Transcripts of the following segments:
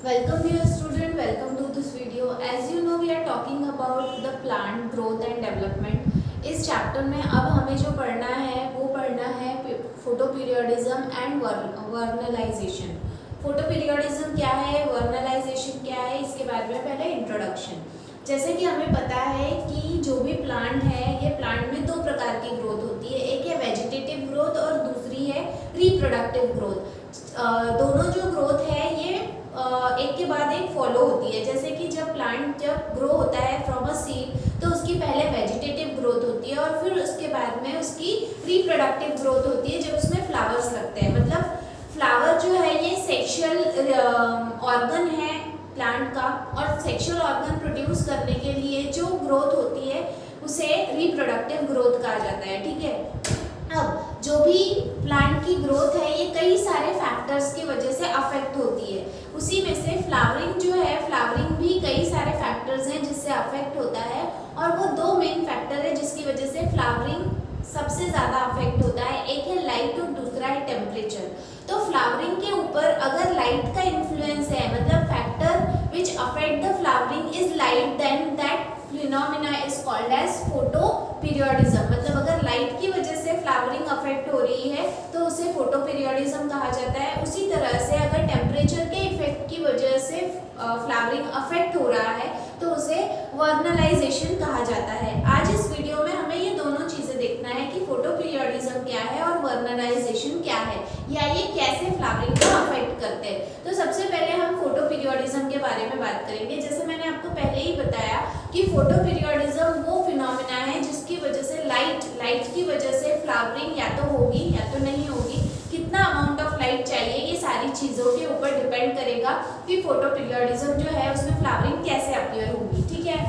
Welcome dear student, welcome to this video. As you know we are talking about the plant growth and development. इस chapter में अब हमें जो पढ़ना है वो पढ़ना है फोटोपीरियोडिज्म एंड वर्नलाइजेशन। फोटोपीरियोडिज्म क्या है, वर्नलाइजेशन क्या है, इसके बारे में पहले इंट्रोडक्शन। जैसे कि हमें पता है कि जो भी प्लांट है ये प्लांट में दो प्रकार की ग्रोथ होती है, एक है वेजिटेटिव ग्रोथ और दूसरी है रिप्रोडक्टिव ग्रोथ। दोनों जो ग्रोथ है ये एक के बाद एक फॉलो होती है। जैसे कि जब प्लांट ग्रो होता है फ्रॉम अ सीड तो उसकी पहले वेजिटेटिव ग्रोथ होती है और फिर उसके बाद में उसकी रिप्रोडक्टिव ग्रोथ होती है जब उसमें फ्लावर्स लगते हैं। मतलब फ्लावर जो है ये सेक्सुअल ऑर्गन है प्लांट का, और सेक्सुअल ऑर्गन प्रोड्यूस करने के लिए जो ग्रोथ होती है उसे रिप्रोडक्टिव ग्रोथ कहा जाता है। ठीक है, अब जो भी प्लांट की ग्रोथ है ये कई सारे फैक्टर्स की वजह से अफेक्ट होती है। उसी में से फ्लावरिंग जो है, फ्लावरिंग भी कई सारे फैक्टर्स हैं जिससे अफेक्ट होता है, और वो दो मेन फैक्टर है जिसकी वजह से फ्लावरिंग सबसे ज़्यादा अफेक्ट होता है। एक है लाइट और दूसरा है टेम्परेचर। तो फ्लावरिंग के ऊपर अगर लाइट का इन्फ्लुएंस है, मतलब factor which affect the flowering is light, then that phenomena is called as photoperiodism. मतलब अगर लाइट की वजह से फ्लावरिंग अफेक्ट हो रही है तो उसे फोटोपीरियोडिज्म कहा जाता है। उसी तरह से अगर टेम्परेचर के इफेक्ट की वजह से फ्लावरिंग अफेक्ट हो रहा है तो उसे वर्नलाइजेशन कहा जाता है। आज इस वीडियो में हमें ये दोनों चीज़ें देखना है कि फोटोपीरियोडिज्म क्या है और वर्नलाइजेशन क्या है, या ये कैसे फ्लावरिंग को अफेक्ट करते हैं। तो सबसे पहले हम फोटोपीरियोडिज्म के बारे में बात करेंगे। जैसे मैंने आपको पहले ही बताया कि फोटोपीरियोडिज्म वो फिनोमिना है जिसकी वजह से लाइट की वजह से फ्लावरिंग या तो होगी या तो नहीं होगी। कितना अमाउंट ऑफ लाइट चाहिए ये सारी चीज़ों के ऊपर डिपेंड करेगा कि फोटोपीरियोडिज्म जो है उसमें फ्लावरिंग कैसे अपीयर होगी। ठीक है,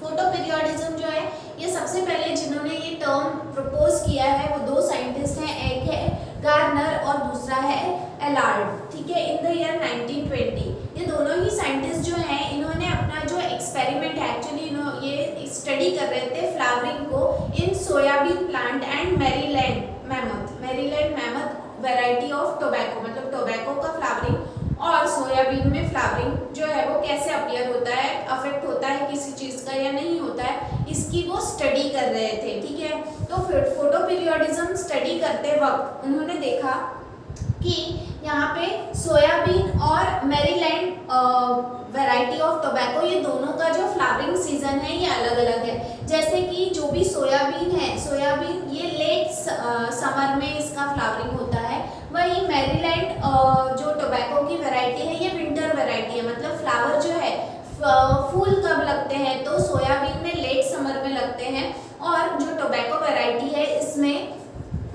फोटोपीरियोडिज्म जो है ये सबसे पहले जिन्होंने ये टर्म प्रपोज किया है वो दो साइंटिस्ट हैं, एक है गार्नर और दूसरा है एलार्ड। ठीक है, इन द ईयर 1920 ये दोनों ही साइंटिस्ट जो हैं इन्होंने अपना जो एक्सपेरिमेंट है, एक्चुअली ये स्टडी कर रहे थे फ्लावरिंग को in soybean plant and Maryland Mammoth variety of tobacco. मतलब टोबैको का फ्लावरिंग और सोयाबीन में फ्लावरिंग जो है वो कैसे अपीयर होता है, अफेक्ट होता है किसी चीज़ का या नहीं होता है, इसकी वो स्टडी कर रहे थे। ठीक है, तो फिर फोटोपीरियोडिज्म स्टडी करते वक्त उन्होंने देखा कि यहाँ पे सोयाबीन और मैरीलैंड वैरायटी ऑफ टोबैको ये दोनों का जो फ्लावरिंग सीजन है ये अलग अलग है। जैसे कि जो भी सोयाबीन है, सोयाबीन ये लेट समर में इसका फ्लावरिंग होता है, वहीं मैरीलैंड जो टोबैको की वैरायटी है ये विंटर वैरायटी है। मतलब फ्लावर जो है फूल कब लगते हैं तो सोयाबीन में लेट समर में लगते हैं, और जो टोबैको वैरायटी है इसमें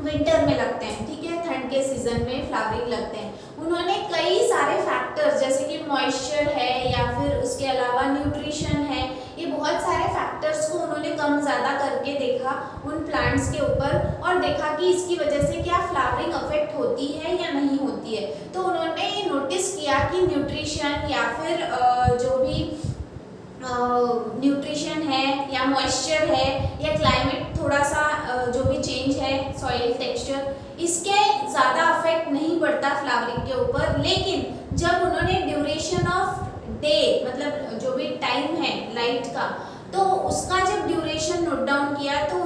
विंटर में लगते हैं। ठीक है, ठंड के सीजन में फ्लावरिंग लगते हैं। उन्होंने कई सारे फैक्टर्स जैसे कि मॉइस्चर है या फिर उसके अलावा न्यूट्रिशन है, ये बहुत सारे फैक्टर्स को उन्होंने कम ज़्यादा करके देखा उन प्लांट्स के ऊपर, और देखा कि इसकी वजह से क्या फ्लावरिंग अफेक्ट होती है या नहीं होती है। तो उन्होंने ये नोटिस किया कि न्यूट्रिशन या फिर जो भी न्यूट्रिशन है या मॉइस्चर है या क्लाइमेट थोड़ा सा जो भी चेंज है, सॉइल टेक्सचर, इसके ज़्यादा अफेक्ट नहीं पड़ता फ्लावरिंग के ऊपर। लेकिन जब उन्होंने ड्यूरेशन ऑफ डे, मतलब जो भी टाइम है लाइट का, तो उसका जब ड्यूरेशन नोट डाउन किया तो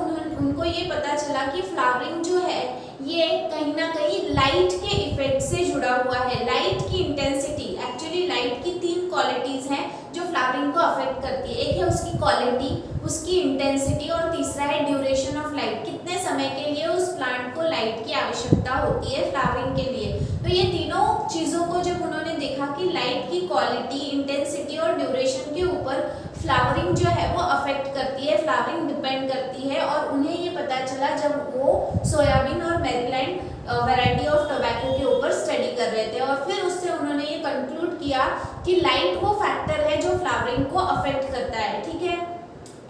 उनको ये पता चला कि फ्लावरिंग जो है ये कहीं ना कहीं लाइट के इफेक्ट से जुड़ा हुआ है। लाइट की इंटेंसिटी, एक्चुअली लाइट की तीन क्वालिटीज़ हैं जो फ्लावरिंग को अफेक्ट करती है। एक है उसकी क्वालिटी, उसकी इंटेंसिटी, और तीसरा है ड्यूरेशन ऑफ लाइट, कितने समय के लिए उस प्लांट को लाइट की आवश्यकता होती है फ्लावरिंग के लिए। तो ये तीनों चीज़ों को जब उन्होंने देखा कि लाइट की क्वालिटी, इंटेंसिटी और ड्यूरेशन के ऊपर फ्लावरिंग जो है वो अफेक्ट करती है, फ्लावरिंग डिपेंड करती है, और उन्हें ये पता चला जब वो सोयाबीन और मैरीलैंड वैरायटी ऑफ टोबैको के ऊपर स्टडी कर रहे थे, और फिर उससे उन्होंने ये कंक्लूड किया कि लाइट वो फैक्टर है जो फ्लावरिंग को अफेक्ट करता है। ठीक है,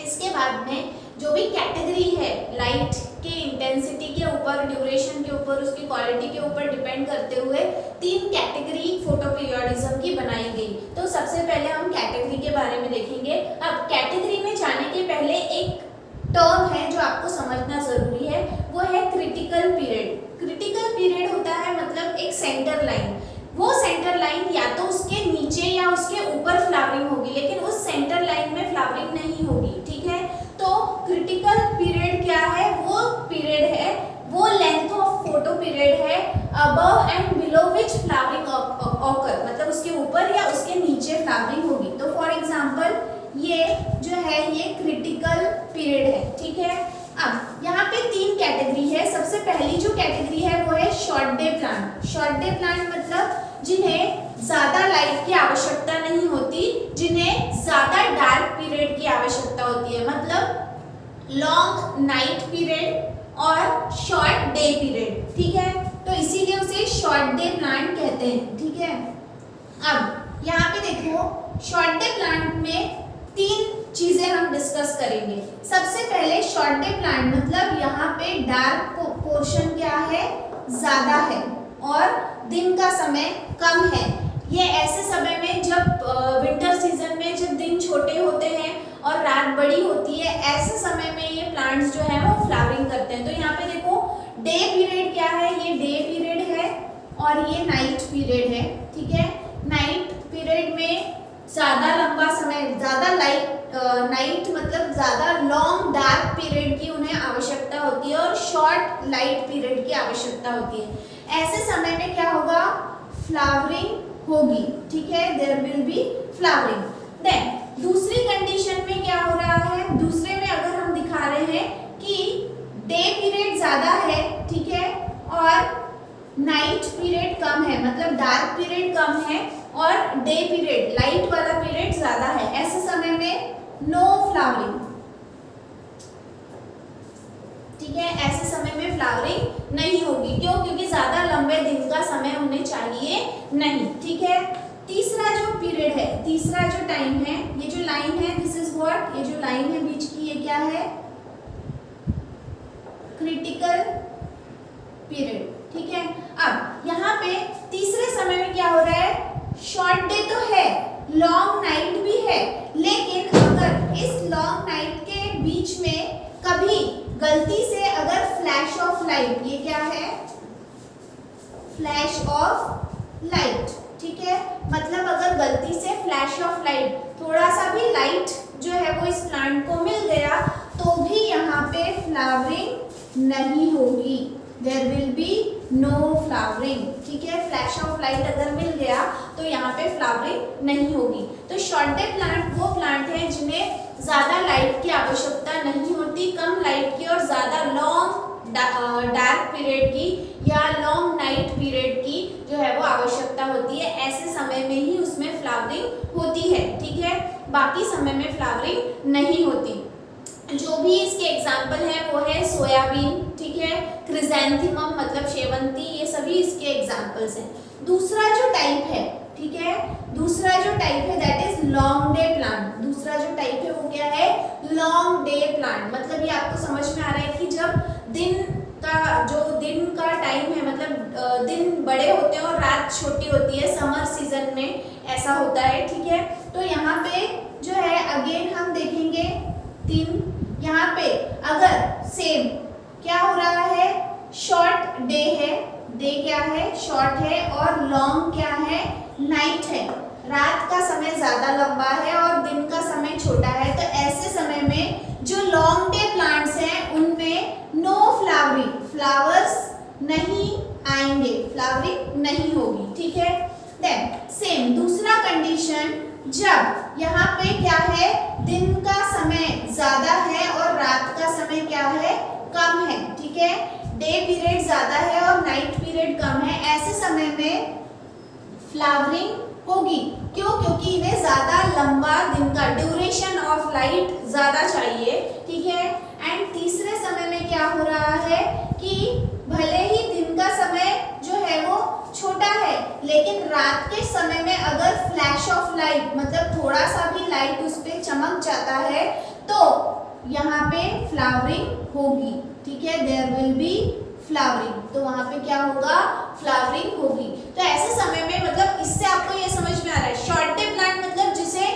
इसके बाद में जो भी कैटेगरी है लाइट के इंटेंसिटी के ऊपर, ड्यूरेशन के ऊपर, उसकी क्वालिटी के ऊपर डिपेंड करते हुए तीन कैटेगरी फोटोपीरियोडिज्म की बनाई गई। तो सबसे पहले हम कैटेगरी के बारे में देखेंगे। अब कैटेगरी में जाने के पहले एक टर्म है जो आपको समझना जरूरी है, वो है क्रिटिकल पीरियड। क्रिटिकल पीरियड होता है मतलब एक सेंटर लाइन, वो सेंटर लाइन या तो उसके नीचे नीचे या उसके ऊपर फ्लावरिंग होगी, लेकिन उस सेंटर लाइन में फ्लावरिंग नहीं होगी, ठीक है। तो क्रिटिकल पीरियड क्या है, वो पीरियड है, वो लेंथ ऑफ फोटो पीरियड है above and below which flowering occur, मतलब उसके ऊपर या उसके नीचे फ्लावरिंग होगी। तो फॉर एग्जांपल ये जो है ये क्रिटिकल पीरियड है, ठीक है। अब यहाँ पे 3 कैटेगरी है। सबसे पहली जो कैटेगरी है वो है short day plant. Short day plant मतलब जिन्हें ज्यादा लाइट की आवश्यकता नहीं होती, जिन्हें ज्यादा डार्क पीरियड की आवश्यकता होती है, मतलब लॉन्ग नाइट पीरियड और शॉर्ट डे पीरियड, ठीक है। तो इसीलिए उसे शॉर्ट डे प्लांट कहते हैं, ठीक है। अब यहाँ पे देखो शॉर्ट डे प्लांट में 3 चीजें हम डिस्कस करेंगे। सबसे पहले शॉर्ट डे प्लांट मतलब यहाँ पे डार्क पोर्शन क्या है, ज्यादा है और दिन का समय कम है। ये ऐसे समय में जब विंटर सीजन में जब दिन छोटे होते हैं और रात बड़ी होती है, ऐसे समय में ये प्लांट्स जो है वो फ्लावरिंग करते हैं। तो यहाँ पे देखो डे पीरियड क्या है, ये डे पीरियड है और ये नाइट पीरियड है, ठीक है। नाइट पीरियड में ज्यादा लंबा समय, ज्यादा नाइट मतलब ज्यादा लॉन्ग डार्क पीरियड की उन्हें आवश्यकता होती है और शॉर्ट लाइट पीरियड की आवश्यकता होती है। ऐसे समय में क्या होगा, फ्लावरिंग होगी, ठीक है, there will be flowering. Then दूसरी कंडीशन में क्या हो रहा है, दूसरे में अगर हम दिखा रहे हैं कि डे पीरियड ज्यादा है, ठीक है, और नाइट पीरियड कम है, मतलब डार्क पीरियड कम है और डे पीरियड लाइट वाला पीरियड ज्यादा है, ऐसे समय में नो फ्लावरिंग, ठीक है। ऐसे समय में फ्लावरिंग नहीं होगी, क्यों, क्योंकि ज्यादा लंबे दिन का समय उन्हें चाहिए नहीं, ठीक है। तीसरा जो पीरियड है, तीसरा जो टाइम है, ये जो लाइन है दिस इज व्हाट, ये जो लाइन है बीच की ये क्या है, क्रिटिकल पीरियड, ठीक है। अब यहाँ पे तीसरे समय में क्या हो रहा है, शॉर्ट डे तो है, लॉन्ग नाइट भी है, लेकिन अगर इस लॉन्ग नाइट के बीच में कभी गलती से अगर फ्लैश ऑफ लाइट, ये क्या है, फ्लैश ऑफ लाइट, ठीक है, मतलब अगर गलती से फ्लैश ऑफ लाइट, थोड़ा सा भी लाइट जो है वो इस प्लांट को मिल गया तो भी यहाँ पे फ्लावरिंग नहीं होगी, there will be no flowering, ठीक है। फ्लैश ऑफ लाइट अगर मिल गया तो यहाँ पे फ्लावरिंग नहीं होगी। तो शॉर्ट डे प्लांट वो प्लांट है जिन्हें ज्यादा लाइट की आवश्यकता नहीं होती, कम लाइट की और ज्यादा लॉन्ग डार्क पीरियड की या लॉन्ग नाइट पीरियड की जो है वो आवश्यकता होती है। ऐसे समय में ही उसमें फ्लावरिंग होती है, ठीक है, बाकी समय में फ्लावरिंग नहीं होती। जो भी इसके एग्जाम्पल हैं वो है सोयाबीन, ठीक है, क्रिजेंथेमम मतलब शेवंती, ये सभी इसके एग्जाम्पल्स हैं। दूसरा जो टाइप है, ठीक है, दूसरा जो टाइप है that is long day plant. दूसरा जो टाइप है वो क्या है, लॉन्ग डे प्लांट, मतलब ये आपको समझ में आ रहा है कि जब दिन का टाइम है, मतलब दिन बड़े होते हैं और रात छोटी होती है, समर सीजन में ऐसा होता है, ठीक है। तो यहाँ पे जो है अगेन हम देखेंगे 3, यहाँ पे अगर सेम क्या हो रहा है, शॉर्ट डे है, डे क्या है, शॉर्ट है, और लॉन्ग क्या है, नाइट है, रात का समय ज्यादा लंबा है और दिन का समय छोटा है। तो ऐसे समय में जो लॉन्ग डे प्लांट्स हैं उनमें नो फ्लावरिंग, फ्लावर्स नहीं आएंगे, फ्लावरिंग नहीं होगी, ठीक है। देन सेम दूसरा कंडीशन, जब यहाँ पे क्या है, दिन का समय ज्यादा है और रात का समय क्या है, कम है, ठीक है, डे पीरियड ज्यादा है और नाइट पीरियड कम है, ऐसे समय में फ्लावरिंग होगी। क्यों, क्योंकि इन्हें ज्यादा लंबा दिन का ड्यूरेशन ऑफ लाइट ज्यादा चाहिए, ठीक है। एंड तीसरे समय में क्या हो रहा है कि भले ही दिन का समय जो है वो छोटा है, लेकिन रात के समय में अगर फ्लैश ऑफ लाइट मतलब थोड़ा सा भी लाइट उस पर चमक जाता है तो यहाँ पे फ्लावरिंग होगी, ठीक है, देयर विल बी फ्लावरिंग। तो वहां पे क्या होगा, फ्लावरिंग होगी। तो ऐसे समय में मतलब इससे आपको ये समझ में आ रहा है, शॉर्ट डे प्लांट मतलब जिसे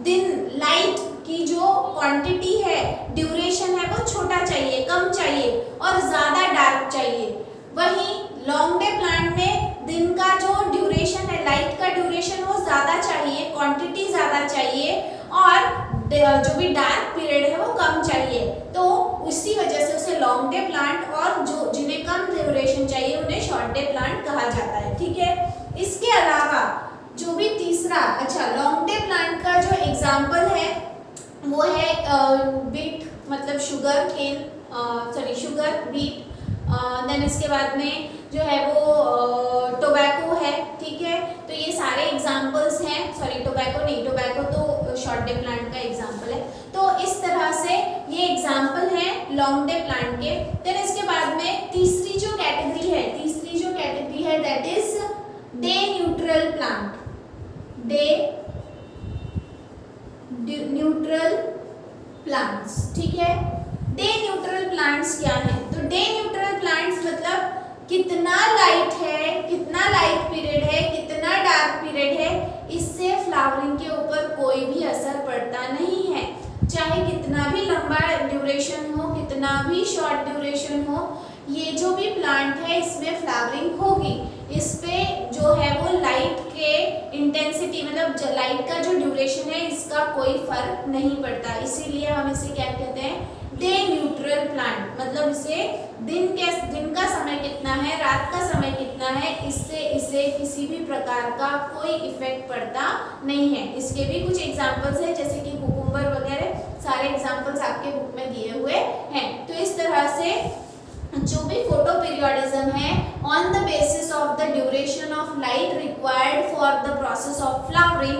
दिन लाइट की जो क्वांटिटी है, ड्यूरेशन है वो छोटा चाहिए, कम चाहिए और ज्यादा डार्क चाहिए। वहीं लॉन्ग डे प्लांट में दिन का जो ड्यूरेशन है, लाइट का ड्यूरेशन वो ज्यादा चाहिए क्वांटिटी ज़्यादा चाहिए और जो भी डार्क पीरियड है वो कम चाहिए, तो उसी वजह से उसे लॉन्ग डे प्लांट, और जो जिन्हें कम ड्यूरेशन चाहिए उन्हें शॉर्ट डे प्लांट कहा जाता है। ठीक है, इसके अलावा जो भी तीसरा, अच्छा, लॉन्ग डे प्लांट का जो एग्जाम्पल है वो है बीट, मतलब sugar cane, sorry sugar beet, then इसके बाद में जो है वो टोबैको है। ठीक है, तो ये सारे एग्जांपल्स हैं, सॉरी टोबैको नहीं, टोबैको तो शॉर्ट डे प्लांट का एग्जांपल है। तो इस तरह से ये एग्जांपल हैं लॉन्ग डे प्लांट के। देन इसके बाद में तीसरी जो कैटेगरी है that is day neutral plant. Day neutral plants. ठीक है, डे न्यूट्रल प्लांट्स क्या है? तो डे न्यूट्रल प्लांट्स मतलब कितना लाइट है, कितना लाइट पीरियड है, कितना डार्क पीरियड है, इससे फ्लावरिंग के ऊपर कोई भी असर पड़ता नहीं है। चाहे कितना भी लंबा ड्यूरेशन हो, कितना भी शॉर्ट ड्यूरेशन हो, ये जो भी प्लांट है इसमें फ्लावरिंग होगी। इस पे जो है वो लाइट के इंटेंसिटी, मतलब लाइट का जो ड्यूरेशन है इसका कोई फर्क नहीं पड़ता, इसीलिए हम इसे क्या कहते हैं? Day neutral plant. मतलब इसे दिन का समय कितना है, रात का समय कितना है, इससे इसे किसी भी प्रकार का कोई इफेक्ट पड़ता नहीं है। इसके भी कुछ एग्जांपल्स हैं, जैसे कि कुकुम्बर वगैरह, सारे एग्जांपल्स आपके बुक में दिए हुए हैं। तो इस तरह से जो भी फोटो पीरियोडिज्म है, on the basis of the duration of light required for the process of flowering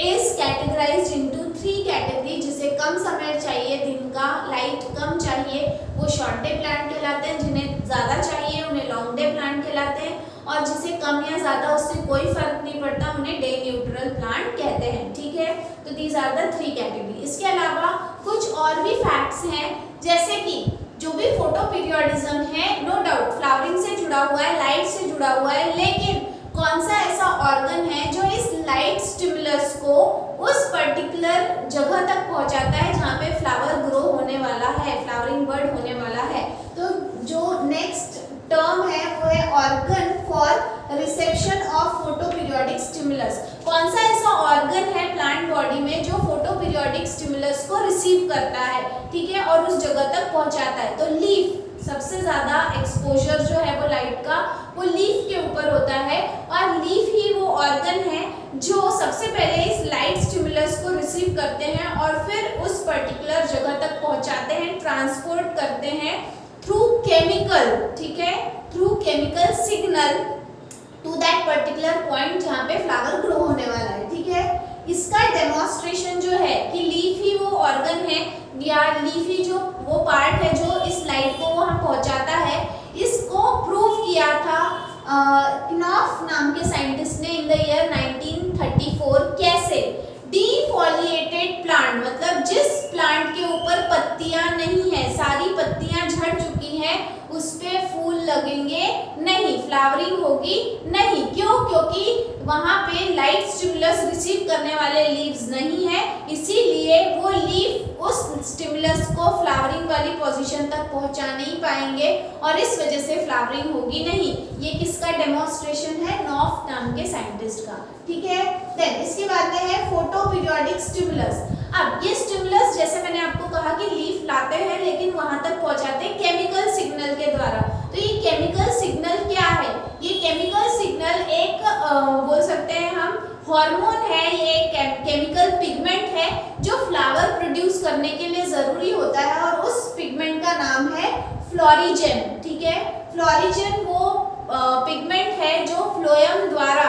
is categorised into 3 category. जिसे कम समय चाहिए, दिन का लाइट कम चाहिए, वो शॉर्ट डे प्लांट कहलाते हैं। जिन्हें ज़्यादा चाहिए उन्हें लॉन्ग डे प्लांट कहलाते हैं, और जिसे कम या ज़्यादा उससे कोई फर्क नहीं पड़ता उन्हें डे न्यूट्रल प्लांट कहते हैं। ठीक है, तो दीज आर द 3 कैटेगरी। इसके अलावा कुछ और भी फैक्ट्स हैं, जैसे कि जो भी फोटो पीरियोडिज्म है, नो डाउट फ्लावरिंग से जुड़ा हुआ है, लाइट से जुड़ा हुआ है, लेकिन कौन सा ऐसा ऑर्गन है जो इस लाइट स्टिमुलस को उस पर्टिकुलर जगह तक पहुंचाता है जहाँ पे फ्लावर ग्रो होने वाला है, फ्लावरिंग बर्ड होने वाला है? तो जो नेक्स्ट टर्म है वो है organ for reception of photo periodic stimulus. कौन सा ऐसा ऑर्गन है प्लांट बॉडी में जो फोटो पीरियोडिक स्टिमुलस को रिसीव करता है, ठीक है, और उस जगह तक पहुंचाता है? तो लीफ, सबसे ज्यादा एक्सपोजर जो है वो लाइट का वो लीफ के ऊपर होता है, और लीफ ही वो ऑर्गन है जो सबसे पहले इस लाइट स्टिमुलस को रिसीव करते हैं और फिर उस पर्टिकुलर जगह तक पहुंचाते हैं, ट्रांसपोर्ट करते हैं थ्रू केमिकल, ठीक है, through chemical signal to that particular point जहाँ पे फ्लावर ग्रो होने वाला है। ठीक है, इसका डेमोन्स्ट्रेशन जो है कि लीफ ही वो ऑर्गन है या लीफ ही जो वो पार्ट है जो इस लाइट को वहाँ पहुँचाता है, इसको प्रूव किया था knopf नाम के साइंटिस्ट ने इन द ईयर 1934। कैसे? डिफोलिएटेड प्लांट, मतलब जिस प्लांट के ऊपर पत्तियां नहीं है, सारी पत्तियां झड़ चुकी हैं, उस पे फूल लगेंगे नहीं, फ्लावरिंग होगी नहीं। क्यों? क्योंकि वहां पे लाइट स्टिमुलस रिसीव करने वाले लीव्स नहीं है, इसीलिए वो लीफ उस स्टिमुलस को फ्लावरिंग वाली पोजीशन तक पहुंचा नहीं पाएंगे और इस वजह से फ्लावरिंग होगी नहीं। ये किसका डेमोन्स्ट्रेशन है? नॉफ नाम के साइंटिस्ट का। ठीक है, देन इसके बाद में है फोटो पीरियोडिक स्टिमुलस। अब ये स्टिमुलस जैसे मैंने आपको कहा कि लीफ लाते हैं लेकिन वहां तक पहुंचाते हैं केमिकल सिग्नल के द्वारा। तो ये केमिकल सिग्नल क्या है? ये केमिकल सिग्नल एक बोल सकते हैं हम हार्मोन है, ये केमिकल पिगमेंट है जो फ्लावर प्रोड्यूस करने के लिए जरूरी होता है और उस पिगमेंट का नाम है फ्लोरिजेन। ठीक है, फ्लोरिजेन वो पिगमेंट है जो फ्लोएम द्वारा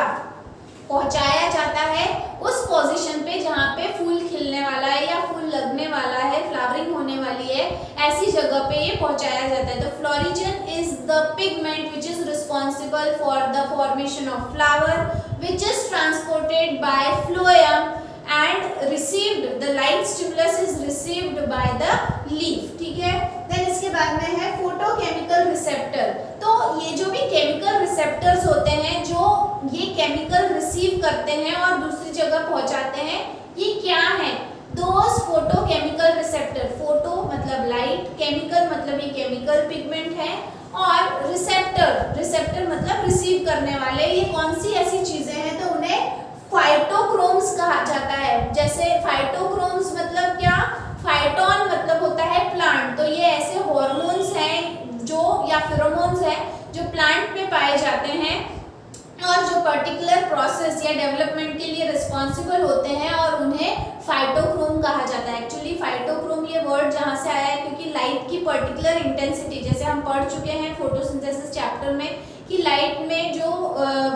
पहुंचाया जाता है उस पोजीशन पे जहाँ पे फूल खिलने वाला है या फूल लगने वाला है, फ्लावरिंग होने वाली है, ऐसी जगह पे ये पहुंचाया जाता है। तो florigen is the pigment which is responsible for the formation of flower which is transported by phloem and received, the light stimulus is received by the leaf। ठीक है, देन इसके बाद में है फोटोकेमिकल रिसेप्टर। तो ये जो भी केमिकल रिसेप्टर्स होते हैं जो ये केमिकल रिसीव करते हैं और दूसरी जगह पहुंचाते हैं, ये क्या है? दोज फोटोकेमिकल रिसेप्टर, फोटो मतलब लाइट, केमिकल मतलब ये केमिकल पिगमेंट है, और रिसेप्टर मतलब रिसीव करने वाले। ये कौन सी ऐसी चीजें हैं? तो उन्हें फाइटोक्रोम्स कहा जाता या फेरोमोन्स है जो प्लांट में पाए जाते हैं और जो पर्टिकुलर प्रोसेस या डेवलपमेंट के लिए रिस्पॉन्सिबल होते हैं, और उन्हें फाइटोक्रोम कहा जाता है। एक्चुअली फाइटोक्रोम ये वर्ड जहाँ से आया है क्योंकि लाइट की पर्टिकुलर इंटेंसिटी, जैसे हम पढ़ चुके हैं फोटोसिंथेसिस चैप्टर में कि लाइट में जो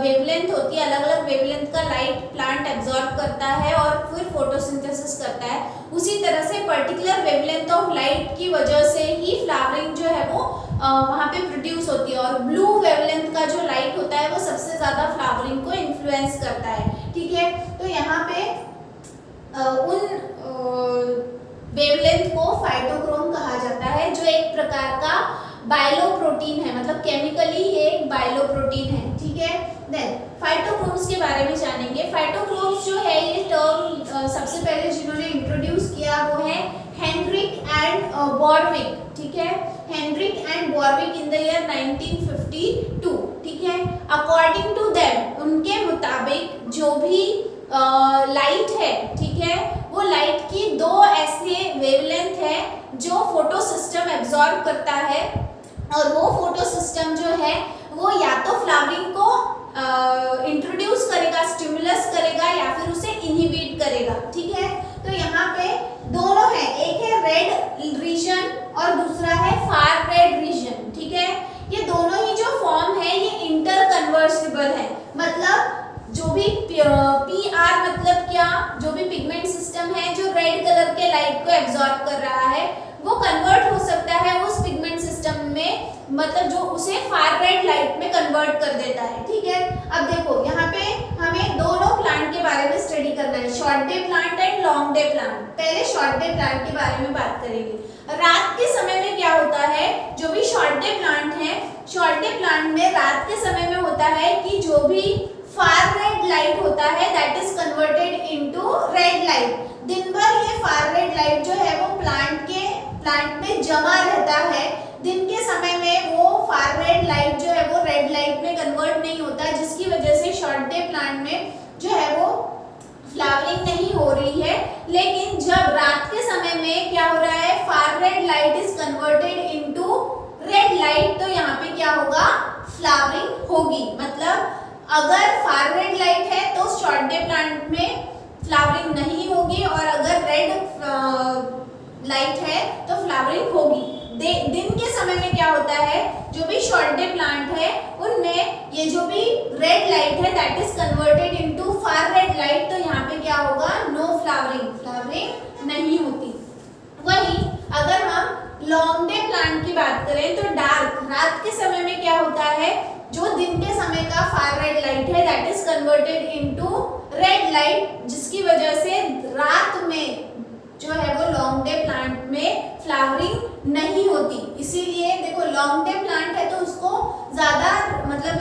वेवलेंथ होती है, अलग अलग वेवलेंथ का लाइट प्लांट एब्जॉर्ब करता है और फिर फोटोसिंथेसिस करता है। उसी तरह से पर्टिकुलर वेवलेंथ ऑफ लाइट की वजह से ही फ्लावरिंग जो है वो वहाँ पे प्रोड्यूस होती है, और ब्लू वेवलेंथ का जो लाइट होता है वो सबसे ज़्यादा फ्लावरिंग को इन्फ्लुएंस करता है। ठीक है, तो यहाँ पे उन वेवलेंथ को फाइटोक्रोम कहा जाता है, जो एक प्रकार का बाइलोप्रोटीन है, मतलब केमिकली ये एक बाइलोप्रोटीन है। ठीक है, देन फाइटोक्रोम्स के बारे में जानेंगे। फाइटोक्रोम्स जो है ये टर्म सबसे पहले जिन्होंने इंट्रोड्यूस किया वो है हेनरिक एंड बॉरविक। ठीक है, Hendrick and Borthwick in the year 1952। ठीक है, अकॉर्डिंग टू देम, उनके मुताबिक जो भी लाइट है, ठीक है, वो लाइट की दो ऐसे वेवलेंथ है जो फोटो सिस्टम एब्जॉर्ब करता है, और वो फोटो सिस्टम जो है वो या तो फ्लावरिंग को इंट्रोड्यूस करेगा, स्टिमुलस करेगा, या फिर उसे इनहिबिट करेगा। ठीक है, तो यहाँ पे दोनों है, एक है रेड रीजन और दूसरा है फार रेड रीजन। ठीक है, ये दोनों ही जो फॉर्म है ये इंटर कन्वर्सिबल है, मतलब जो भी PR मतलब क्या, जो भी पिगमेंट सिस्टम है जो रेड कलर के लाइट को एब्जॉर्ब कर रहा है वो कन्वर्ट हो सकता है उस पिगमेंट सिस्टम में, मतलब जो उसे फार रेड लाइट में कन्वर्ट कर देता है। ठीक है, अब देखो यहाँ पे हमें दोनों प्लांट के बारे में स्टडी करना है, short day plant and long day plant. पहले शॉर्ट डे प्लांट के बारे में बात करेंगे। रात के समय में क्या होता है, जो भी शॉर्ट डे प्लांट है, शॉर्ट डे प्लांट में रात के समय में होता है कि जो भी फार रेड लाइट होता है that is converted into red light. दिन भर ये फार रेड लाइट जो है वो प्लांट में जमा रहता है। दिन के समय में वो फार रेड लाइट जो है वो रेड लाइट में कन्वर्ट नहीं होता है, जिसकी वजह से शॉर्ट डे प्लांट में जो है वो फ्लावरिंग नहीं हो रही है। लेकिन जब रात के समय में क्या हो रहा है, far red light is converted into red light, तो यहाँ पे क्या होगा, फ्लावरिंग होगी। मतलब अगर फार रेड लाइट है तो शॉर्ट डे प्लांट में फ्लावरिंग नहीं होगी, और अगर रेड लाइट है तो फ्लावरिंग होगी। दिन के समय में क्या होता है, जो भी शॉर्ट डे प्लांट है उनमें ये जो भी रेड लाइट है that is converted into far red light, तो यहाँ पे क्या होगा, नो फ्लावरिंग, फ्लावरिंग नहीं होती। वही अगर हम लॉन्ग डे प्लांट की बात करें तो डार्क, रात के समय में क्या होता है, जो दिन के समय का फार रेड लाइट है that is converted into red light, जिसकी वजह से रात में जो है वो लॉन्ग डे प्लांट में फ्लावरिंग नहीं होती। इसीलिए देखो लॉन्ग डे प्लांट है तो उसको ज़्यादा मतलब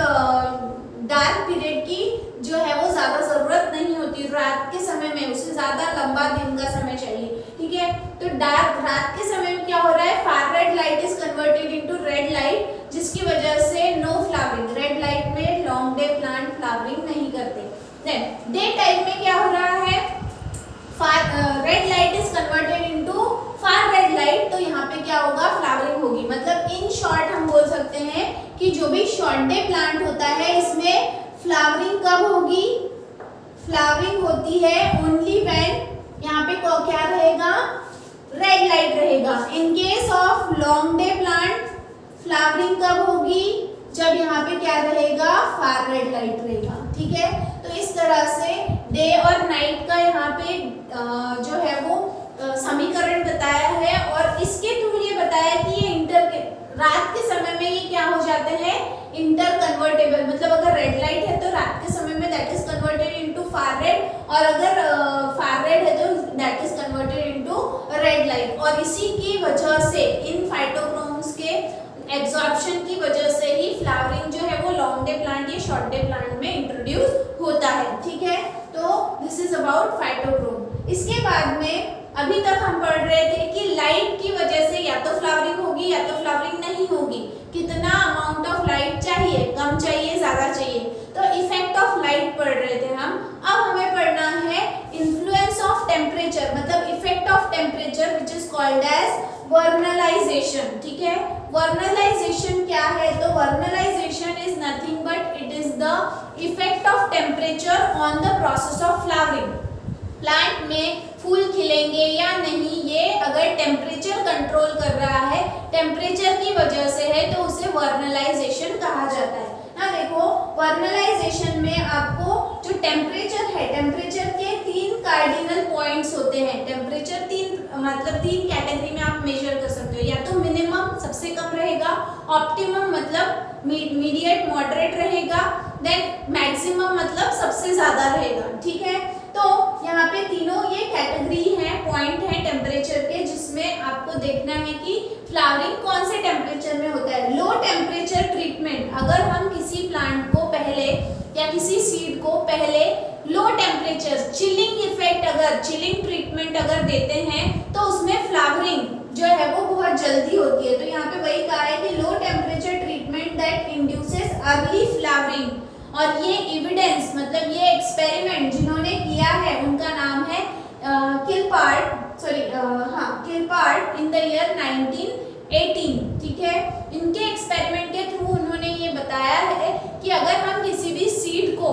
डार्क पीरियड की जो है वो ज़्यादा ज़रूरत नहीं होती, रात के समय में उसे ज़्यादा लंबा दिन का समय चाहिए। ठीक है, तो रात के समय में क्या हो रहा है, far red light is converted into red light, जिसकी वजह से नो फ्लावरिंग, रेड लाइट में लॉन्ग डे प्लांट फ्लावरिंग नहीं करते। देन डे टाइम में क्या हो रहा है, red light is converted into far red light, तो यहाँ पे क्या होगा, फ्लावरिंग होगी। मतलब इन शॉर्ट हम बोल सकते हैं कि जो भी शॉर्ट डे प्लांट होता है इसमें फ्लावरिंग कब होगी, फ्लावरिंग होती है ओनली व्हेन यहाँ पे क्या रहेगा, रेड लाइट रहेगा। In case of long day plant flowering कब होगी, जब यहाँ पे क्या रहेगा, फार रेड लाइट रहेगा। ठीक है, तो इस तरह से डे और नाइट का यहाँ पे जो है वो समीकरण बताया है, और इसके थ्रू ये बताया कि ये रात के समय में ये क्या हो जाते हैं, इंटर कन्वर्टेबल, मतलब अगर रेड लाइट है तो रात के समय में that is converted into far red, और अगर फार रेड है तो that is converted into red light. और इसी की वजह से इन फाइटोक्रोम्स के एब्जॉर्प्शन की वजह से ही फ्लावरिंग जो है वो लॉन्ग डे प्लांट या शॉर्ट डे प्लांट में इंट्रोड्यूस होता है। ठीक है, तो दिस इज अबाउट फाइटोक्रोम। इसके बाद में अभी तक हम पढ़ रहे थे कि लाइट की वजह से या तो फ्लावरिंग होगी या तो फ्लावरिंग नहीं होगी, कितना अमाउंट ऑफ लाइट चाहिए, कम चाहिए, ज्यादा चाहिए, तो इफेक्ट ऑफ लाइट पढ़ रहे थे हम। अब हमें पढ़ना है इन्फ्लुएंस ऑफ टेम्परेचर, मतलब effect of temperature which is called as vernalization, ठीक है। वर्नलाइजेशन क्या है? तो vernalization is nothing but it is the effect of temperature on the process of flowering. Plant में फूल खिलेंगे या नहीं, ये अगर टेम्परेचर कंट्रोल कर रहा है, टेम्परेचर की वजह से है, तो उसे वर्नलाइजेशन कहा जाता है ना। देखो वर्नलाइजेशन में आपको जो टेम्परेचर है, टेम्परेचर के 3 कार्डिनल पॉइंट्स होते हैं। टेम्परेचर 3 कैटेगरी में आप मेजर कर सकते हो, या तो मिनिमम सबसे कम रहेगा, ऑप्टिमम मतलब मीडिएट मॉडरेट रहेगा, देन मैक्सिमम मतलब सबसे ज्यादा रहेगा, ठीक है। तो यहाँ पे तीनों ये कैटेगरी है, पॉइंट है टेम्परेचर के, जिसमें आपको देखना है कि फ्लावरिंग कौन से टेम्परेचर में होता है। लो टेम्परेचर ट्रीटमेंट, अगर हम किसी प्लांट को पहले या किसी सीड को पहले लो टेम्परेचर चिलिंग इफेक्ट, अगर चिलिंग ट्रीटमेंट अगर देते हैं, तो उसमें फ्लावरिंग जो है वो बहुत जल्दी होती है। तो यहाँ पे वही कहा है कि low temperature treatment that induces early flowering. और ये एविडेंस मतलब ये एक्सपेरिमेंट जिन्होंने किया है उनका नाम है किलपार्ट इन द ईयर 1918, ठीक है। इनके एक्सपेरिमेंट के थ्रू उन्होंने ये बताया है कि अगर हम किसी भी सीड को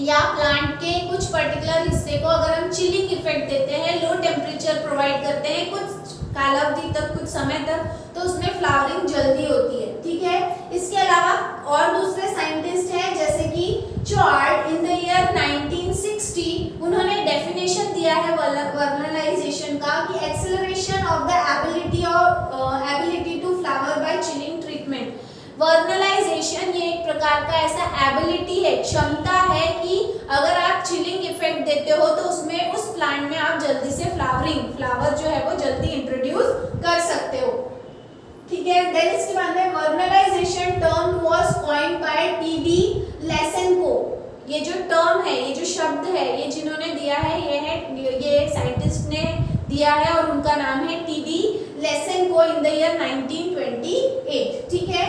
या प्लांट के कुछ पर्टिकुलर हिस्से को अगर हम चिलिंग इफेक्ट देते हैं, लो टेम्परेचर प्रोवाइड करते हैं कुछ कालावधि तक, कुछ समय तक, तो उसमें फ्लावरिंग जल्दी होती है, ठीक है। इसके अलावा और दूसरे साइंटिस्ट हैं जैसे कि चॉर्ट इन द ईयर 1960, उन्होंने डेफिनेशन दिया है वर्नलाइजेशन का कि acceleration of the ability to flower by chilling treatment. Vernalization ये एक प्रकार का ऐसा एबिलिटी है, क्षमता है कि अगर आप चिलिंग इफेक्ट देते हो तो उसमें उस प्लांट में आप जल्दी से फ्लावर जो है वो जल्दी इंट्रोड्यूस कर सकते हो, ठीक है। देन इसके बाद में vernalisation term was coined by T D. Lysenko. ये जो टर्म है, ये जो शब्द है, ये जिन्होंने दिया है ये साइंटिस्ट ने दिया है और उनका नाम है टी.डी. लेसेनको इन द ईयर 1928, ठीक है।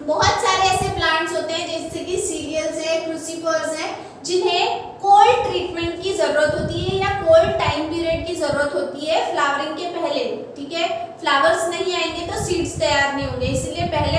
बहुत सारे ऐसे प्लांट्स होते हैं जैसे कि सीरियल्स है, क्रूसीफर्स है, जिन्हें कोल्ड ट्रीटमेंट की जरूरत होती है या कोल्ड टाइम पीरियड की जरूरत होती है फ्लावरिंग के पहले, ठीक है। फ्लावर्स नहीं आएंगे तो सीड्स तैयार नहीं होंगे, इसलिए पहले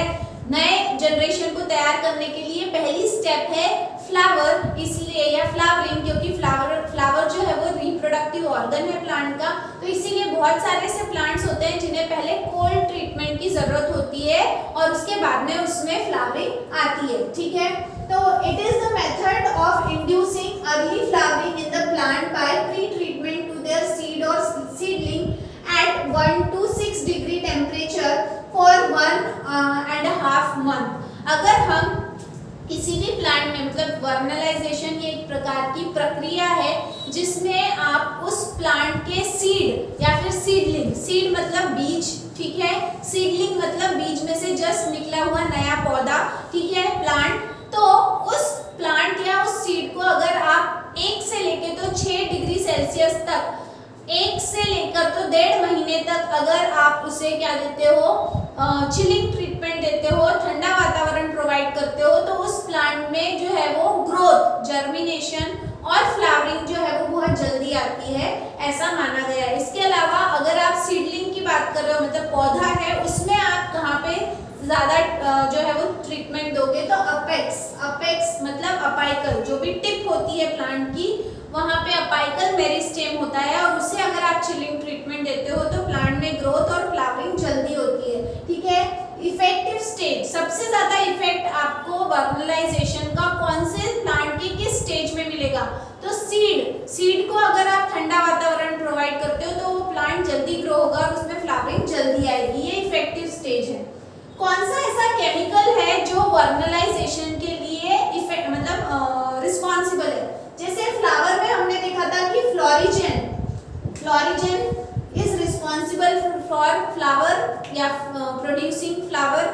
नए जनरेशन को तैयार करने के लिए पहली स्टेप है फ्लावर, इसलिए या फ्लावरिंग, क्योंकि फ्लावर जो है वो रिप्रोडक्टिव ऑर्गन है प्लांट का, तो इसीलिए बहुत सारे ऐसे प्लांट्स होते हैं जिन्हें पहले कोल्ड ट्रीटमेंट की जरूरत होती है और उसके बाद में उसमें फ्लावरिंग आती है, ठीक है। तो it is the method of inducing early flowering in the plant by pre treatment to their seed और seedling at 1 to 6 degree temperature for 1.5 month। अगर हम किसी भी प्लांट में मतलब वर्नलाइजेशन ये एक प्रकार की प्रक्रिया है जिसमें आप उस प्लांट के सीड या फिर सीडलिंग, सीड मतलब बीज, ठीक है, सीडलिंग मतलब बीज में से जस्ट निकला हुआ नया पौधा, ठीक है, प्लांट। तो उस प्लांट या उस सीड को अगर आप 1 से लेके तो 6 डिग्री सेल्सियस तक, 1 से लेकर तो 1.5 महीने तक अगर आप उसे क्या देते हो, चिलिंग ट्रीटमेंट देते हो, ठंडा वातावरण प्रोवाइड करते हो, तो उस प्लांट में जो है वो ग्रोथ, जर्मिनेशन और फ्लावरिंग जो है वो बहुत जल्दी आती है, ऐसा माना गया है। इसके अलावा अगर आप सीडलिंग की बात कर रहे हो, मतलब पौधा है, उसमें आप कहाँ पे ज़्यादा जो है वो ट्रीटमेंट दोगे, तो अपेक्स मतलब अपाइकल, जो भी टिप होती है प्लांट की, वहाँ पे अपाइकल मेरिस्टेम होता है और उसे अगर आप चिलिंग ट्रीटमेंट देते हो तो प्लांट में ग्रोथ और फ्लावरिंग जल्दी होती है, ठीक है। इफेक्टिव स्टेज, सबसे ज़्यादा इफेक्ट आपको वर्नलाइजेशन का कौन से प्लांट के किस स्टेज में मिलेगा, तो सीड को अगर आप ठंडा वातावरण प्रोवाइड करते हो तो वो प्लांट जल्दी ग्रो होगा और उसमें फ्लावरिंग जल्दी आएगी, ये इफेक्टिव स्टेज है। कौन सा ऐसा केमिकल है जो वर्नलाइजेशन के लिए रिस्पॉन्सिबल है, जैसे फ्लावर में हमने देखा था कि florigen is responsible for flower या प्रोड्यूसिंग फ्लावर।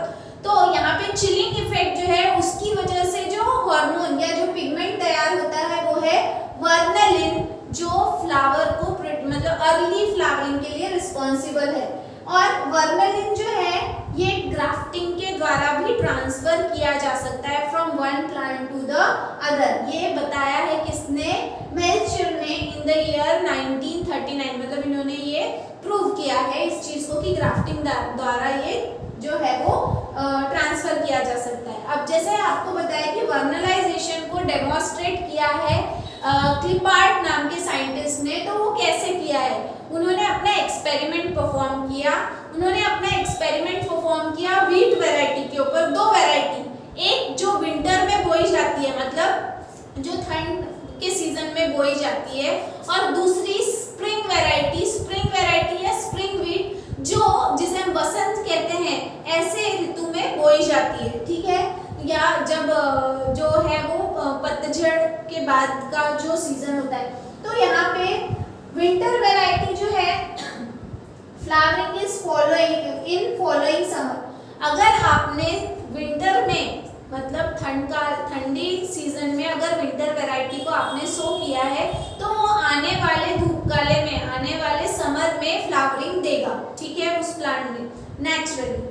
तो यहाँ पे चिलिंग इफेक्ट जो है उसकी वजह से जो हार्मोन या जो पिगमेंट तैयार होता है वो है वर्नलिन, जो फ्लावर को मतलब अर्ली फ्लावरिंग के लिए रिस्पॉन्सिबल है। और वर्नलिन जो है ये ग्राफ्टिंग के द्वारा भी ट्रांसफर किया जा सकता है from one plant to the other. ये बताया है किसने, मेल्चर ने इन द ईयर 19 1939 मतलब इन्होंने ये प्रूव किया है इस चीज को कि ग्राफ्टिंग द्वारा ये जो है वो ट्रांसफर किया जा सकता है। अब जैसे आपको बताया कि वर्नलाइजेशन को डेमोन्स्ट्रेट किया है क्लिपार्ट नाम के साइंटिस्ट ने, तो वो कैसे किया है? उन्होंने अपना एक्सपेरिमेंट परफॉर्म किया व्हीट वैरायटी के ऊपर, दो वैरायटी, एक जो विंटर में बोई जाती है मतलब जो ठंड के सीजन में बोई जाती है, और दूसरी स्प्रिंग वैरायटी या स्प्रिंग व्हीट जो जिसे हम बसंत कहते हैं, ऐसे ऋतु में बोई जाती है, ठीक है, या जब जो है वो पतझड़ के बाद का जो सीजन होता है। तो यहाँ पे विंटर वैरायटी जो है फ्लावरिंग इज फॉलोइंग समर। अगर आपने विंटर में मतलब ठंडी सीजन में अगर विंटर वैरायटी को आपने सो किया है तो वो आने वाले धूपकाले में, आने वाले समर में फ्लावरिंग देगा, ठीक है, उस प्लांट में नेचुरली।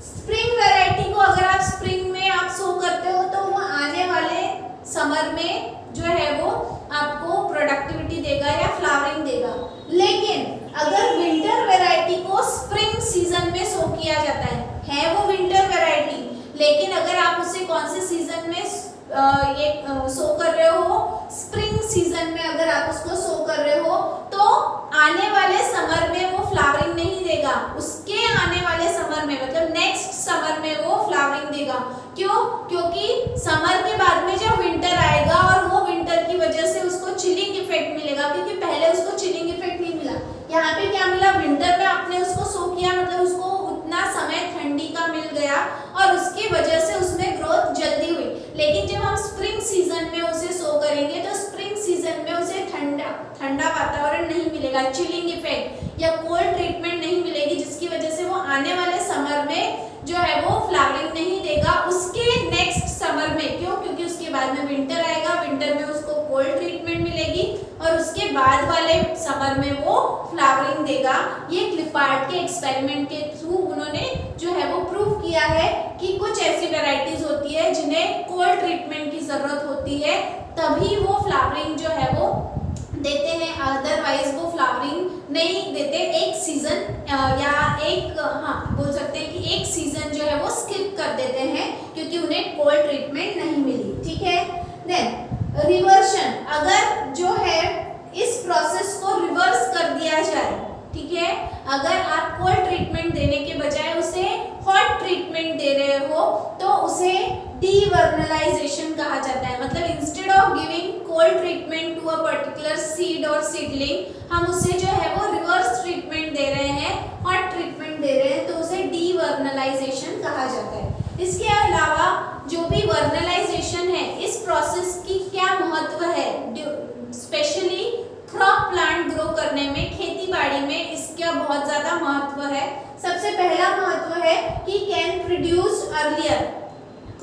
स्प्रिंग वैरायटी को अगर आप स्प्रिंग में आप सो करते हो तो वो आने वाले समर में जो है वो आपको प्रोडक्टिविटी देगा या फ्लावरिंग देगा। लेकिन अगर विंटर वैरायटी को स्प्रिंग सीजन में सो किया जाता है वो विंटर वैरायटी, लेकिन अगर आप उसे कौन से सीजन में सो कर रहे हो, स्प्रिंग सीजन में अगर आप उसको सो कर रहे हो तो आने वाले समर में वो फ्लावरिंग नहीं देगा, उसके आने वाले समर में मतलब नेक्स्ट समर में वो फ्लावरिंग देगा। क्यों? क्योंकि समर के बाद में जब विंटर आएगा और वो विंटर की वजह से उसको चिलिंग इफेक्ट मिलेगा, क्योंकि पहले उसको चिलिंग इफेक्ट नहीं मिला। यहाँ पे क्या मिला? विंटर में आपने उसको सो किया मतलब उसको उतना समय ठंडी का मिल गया और उसकी वजह से उसमें ग्रोथ जल्दी हुई। लेकिन जब हम स्प्रिंग सीजन में उसे सो करेंगे तो स्प्रिंग सीजन में उसे ठंडा वातावरण नहीं मिलेगा, चिलिंग इफेक्ट या कोल्ड ट्रीटमेंट नहीं मिलेगी, जिसकी वजह से वो आने वाले समर में जो है वो फ्लावरिंग नहीं देगा उसके नेक्स्ट समर में। क्यों? क्योंकि उसके बाद में विंटर आएगा, विंटर में उसको कोल्ड ट्रीटमेंट मिलेगी और उसके बाद वाले समर में वो फ्लावरिंग देगा। ये क्लिपार्ट के एक्सपेरिमेंट के थ्रू उन्होंने जो है वो प्रूव किया है कि कुछ ऐसी वैरायटीज होती है जिन्हें कोल्ड ट्रीटमेंट की जरूरत होती है, तभी वो फ्लावरिंग जो है वो देते हैं, अदरवाइज वो फ्लावरिंग नहीं देते। एक सीजन या एक बोल सकते हैं कि एक सीजन जो है वो स्किप कर देते हैं क्योंकि उन्हें कोल्ड ट्रीटमेंट नहीं मिली, ठीक है। देन रिवर्शन, अगर जो है इस प्रोसेस को रिवर्स कर दिया जाए, ठीक है, अगर आप कोल्ड ट्रीटमेंट देने के बजाय उसे हॉट ट्रीटमेंट दे रहे हो तो उसे डीवर्नलाइजेशन कहा जाता है। मतलब instead of giving cold treatment to a particular seed और सीडलिंग, हम उसे जो है वो रिवर्स ट्रीटमेंट दे रहे हैं, हॉट ट्रीटमेंट दे रहे हैं, तो उसे डीवर्नलाइजेशन कहा जाता है। इसके अलावा जो भी वर्नलाइजेशन है, इस प्रोसेस की क्या महत्व है, स्पेशली क्रॉप प्लांट ग्रो करने में, खेती बाड़ी में इसका बहुत ज़्यादा महत्व है। सबसे पहला महत्व है कि कैन प्रोड्यूस अर्लियर।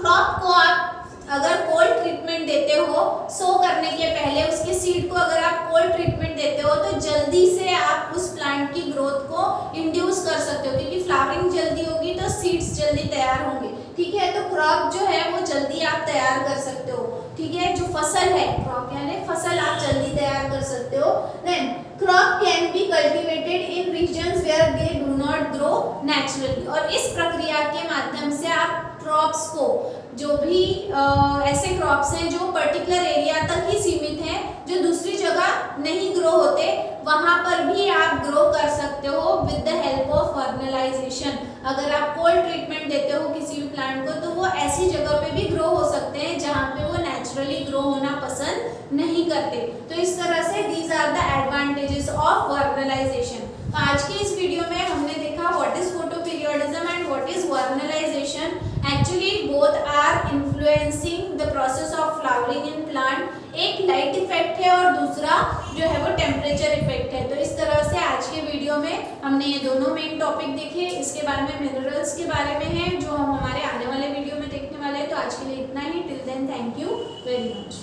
क्रॉप को आप अगर कोल्ड ट्रीटमेंट देते हो सो करने के पहले, उसके सीड को अगर आप कोल्ड ट्रीटमेंट देते हो तो जल्दी से आप उस प्लांट की ग्रोथ को इंड्यूस कर सकते हो, क्योंकि फ्लावरिंग जल्दी होगी तो सीड्स जल्दी तैयार होंगे, ठीक है। तो क्रॉप जो है वो जल्दी आप तैयार कर सकते हो, ठीक है। जो फसल है, क्रॉप यानी फसल, आप जल्दी तैयार कर सकते हो। Then crop can be cultivated in regions where they do not grow naturally, और इस प्रक्रिया के माध्यम से आप क्रॉप्स को, जो भी ऐसे क्रॉप्स हैं जो पर्टिकुलर एरिया तक ही सीमित हैं, जो दूसरी जगह नहीं ग्रो होते, वहां पर भी आप ग्रो कर सकते हो with the help of vernalization. अगर आप कोल्ड ट्रीटमेंट देते हो किसी भी प्लांट को तो वो ऐसी जगह पे भी ग्रो हो सकते हैं जहाँ पे वो नेचुरली ग्रो होना पसंद नहीं करते। तो इस तरह से these are the advantages of vernalization. तो आज की इस वीडियो में हमने देखा what is photoperiodism and what is vernalization. Actually both are influencing the process of flowering in plant. एक लाइट इफेक्ट है और दूसरा जो है वो टेम्परेचर इफेक्ट है। तो इस तरह से आज के वीडियो में हमने ये दोनों मेन टॉपिक देखे। इसके बाद में मिनरल्स के बारे में है जो हम हमारे आने वाले वीडियो में देखने वाले हैं। तो आज के लिए इतना ही। Till then thank you very much.